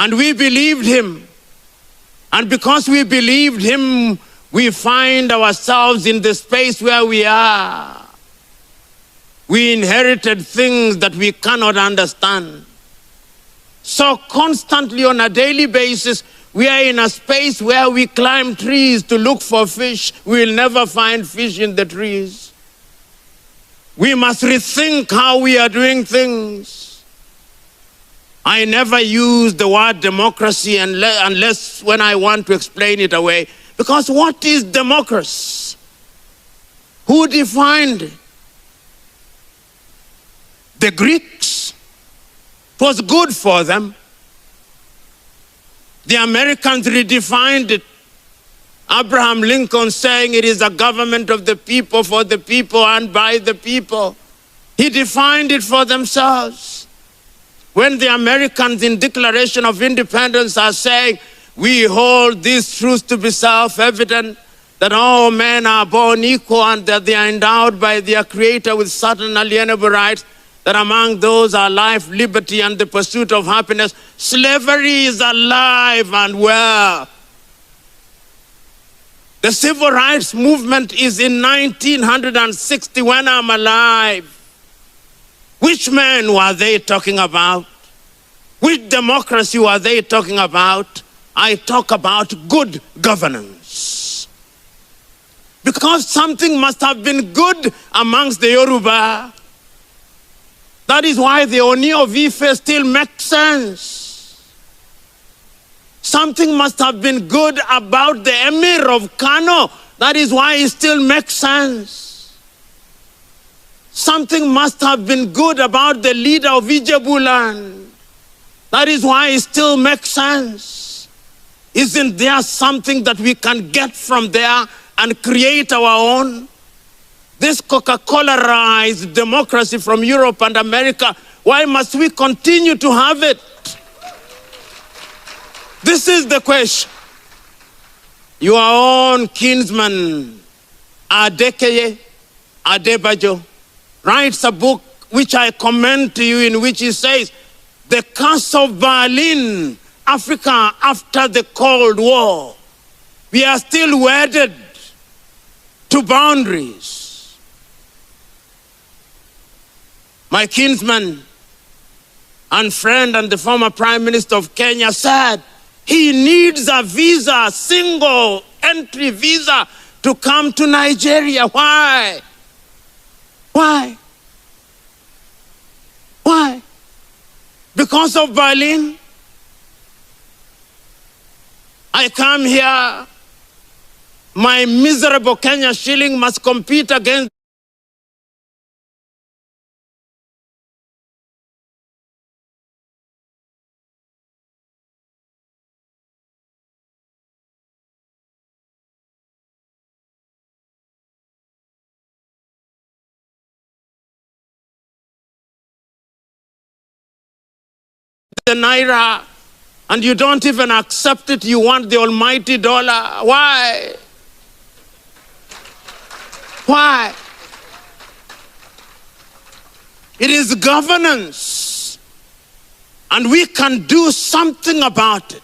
And we believed him. And because we believed him, we find ourselves in the space where we are. We inherited things that we cannot understand. So constantly on a daily basis, we are in a space where we climb trees to look for fish. We will never find fish in the trees. We must rethink how we are doing things. I never use the word democracy unless when I want to explain it away. Because what is democracy? Who defined it? The Greeks. It was good for them. The Americans redefined it. Abraham Lincoln saying it is a government of the people, for the people, and by the people. He defined it for themselves. When the Americans in Declaration of Independence are saying, we hold these truths to be self-evident, that all men are born equal and that they are endowed by their Creator with certain alienable rights, that among those are life, liberty, and the pursuit of happiness. Slavery is alive and well. The civil rights movement is in 1960 when I'm alive. Which men were they talking about? Which democracy were they talking about? I talk about good governance. Because something must have been good amongst the Yoruba. That is why the Oni of Ife still makes sense. Something must have been good about the Emir of Kano. That is why it still makes sense. Something must have been good about the leader of Ijebu land. That is why it still makes sense. Isn't there something that we can get from there and create our own? This Coca-Cola-ized democracy from Europe and America, why must we continue to have it? This is the question. Your own kinsman, Adekeye Adebajo, writes a book which I commend to you, in which he says, the curse of Berlin, Africa after the Cold War. We are still wedded to boundaries. My kinsman and friend and the former Prime Minister of Kenya said he needs a visa, a single entry visa to come to Nigeria. Why? Why? Why? Because of Berlin? I come here, my miserable Kenya shilling must compete against the naira, and you don't even accept it. You want the almighty dollar. Why? Why? It is governance, and we can do something about it.